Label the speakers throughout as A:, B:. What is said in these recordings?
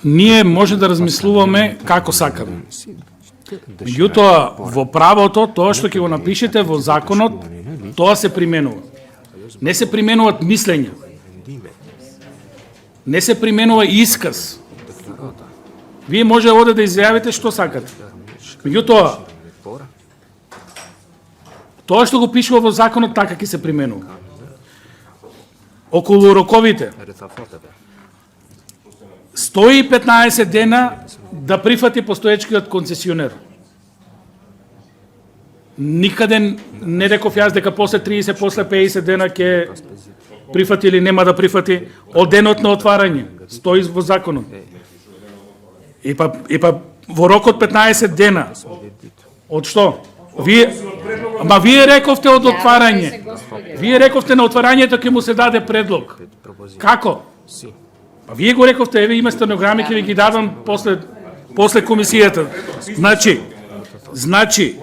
A: ние може да размислуваме како сакаме. Меѓутоа, во правото, тоа што ќе го напишете во законот, тоа се применува. Не се применуваат мислења. Не се применува исказ. Вие може оде да изјавите што сакате. Меѓутоа, тоа што го пишува во законот така ќе се применува. Околу роковите. 115 дена да прифати постоечкиот концесионер. Никаде не реков јас дека после 30, после 50 дена ќе прифати или нема да прифати од денот на отварање. Стои во законот. И па во рок од 15 дена. Од што? Вие рековте од отварање. Вие рековте на отварањето ќе му се даде предлог. Како? Па вие го рековте, еве има стенограми, ќе ви ги дадам после комисијата. Значи,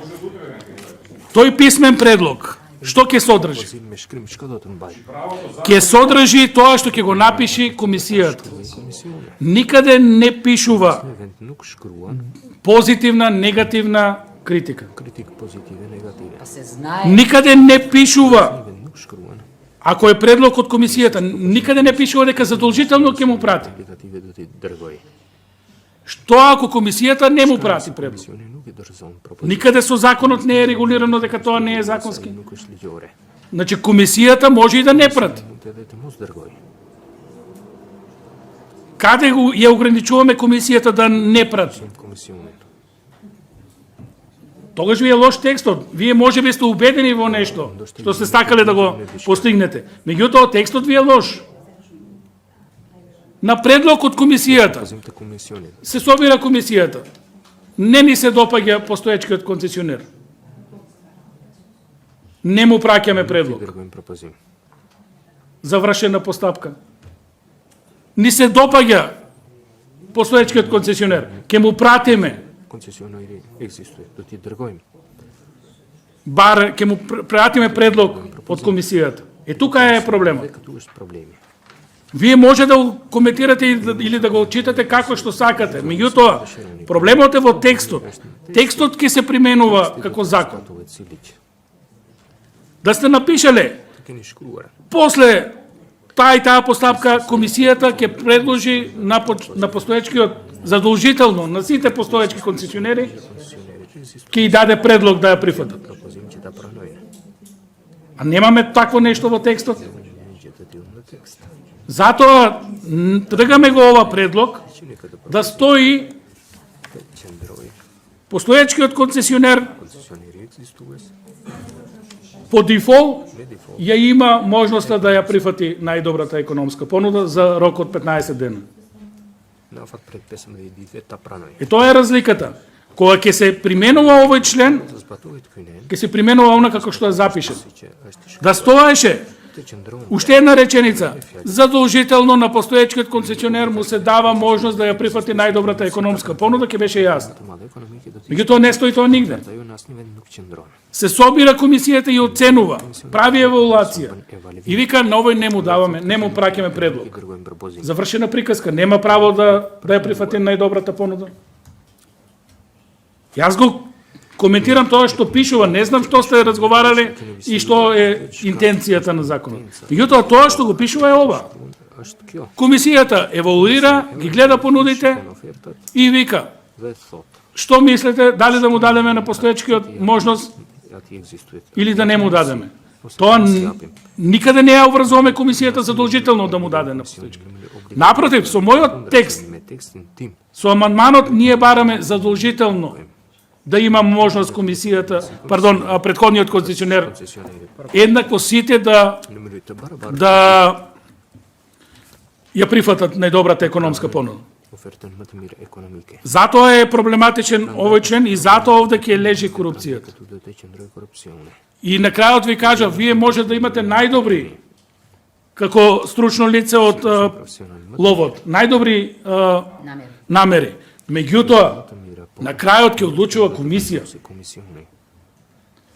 A: тој писмен предлог, што ќе содржи? Ќе содржи тоа што ќе го напиши комисијата. Никаде не пишува позитивна, негативна критика. Никаде не пишува, ако е предлог од комисијата, никаде не пишува дека задолжително ќе му прати. Што ако комисијата не му прати предлог? Никаде со законот не е регулирано дека тоа не е законски. Значи комисијата може и да не прати. Каде ја ограничуваме комисијата да не прати? Тогаш ви е лош текстот. Вие може би сте убедени во нешто, што сте сакале да го постигнете. Меѓутоа, текстот ви е лош. На предлог од комисијата се собира комисијата. Не ни се допаѓа постоечкиот концесионер. Не му праќаме предлог. Завршена постапка. Ни се допаѓа постоечкиот концесионер. Ке му пратиме. Бар ќе му пратиме предлог од комисијата. Тука е проблемот. Вие може да го коментирате или да го читате како што сакате. Меѓутоа, проблемот е во текстот. Текстот ќе се применува како закон. Да сте напишале, после таа и таа постапка, комисијата ќе предложи на постоечкиот задолжително, на сите постоечки концесионери, ќе и даде предлог да ја прифатат. А немаме такво нешто во текстот. Затоа тргаме го ова предлог да стои постоечкиот концесионер по дефолт ја има можноста да ја прифати најдобрата економска понуда за рок од 15 дена. И тоа е разликата. Кога ќе се применува овој член, ќе се применува она како што е запишено. Да стоеше уште една реченица. Задолжително на постоечкиот концесионер му се дава можност да ја прифати најдобрата економска понуда, ќе беше јасно. Меѓутоа не стои тоа нигде. Се собира комисијата и оценува, прави евалуација и вика на овој не му даваме, не му праќаме предлог. Завршена приказка, нема право да ја прифати најдобрата понуда. Јас го коментирам тоа што пишува, не знам што сте разговарале и што е интенцијата на законот. Меѓутоа тоа што го пишува е ова. Комисијата евалуира, ги гледа понудите и вика: што мислите, дали да му дадеме на постоечкиот можност или да не му дадеме? Тоа никаде не ја образуваме комисијата задолжително да му даде на постоечкиот. Напротив, со мојот текст, со амандманот ние бараме задолжително да има можност комисијата, претходниот концесионер, еднакво сите да ја прифатат најдобрата економска понуда. Затоа е проблематичен овој член и затоа овде ќе лежи корупцијата. И на крајот ви кажа, вие може да имате најдобри, како стручно лице од ловот, најдобри намери. Меѓутоа, на крајот ќе одлучува комисија.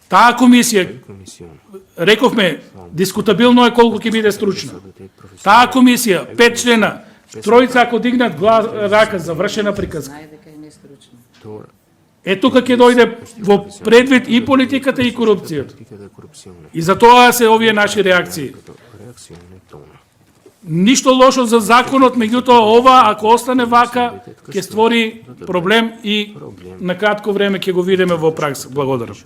A: Таа комисија, рековме, дискутабилно е колку ќе биде стручна. Таа комисија, 5 члена, Тројца ако дигнат рака за вршена приказка.
B: Знае дека е нестручно.
C: Τώρα,
A: Тука ќе дојде во предвид и политиката и корупцијата.
C: και κατά corruzione,
A: И за тоа се овие наши реакции.
C: κατά reazione tona.
A: Ништо лошо за законот, меѓутоа ова ако остане вака ќе створи проблем и на кратко време ќе го видиме во пракса. Благодарам.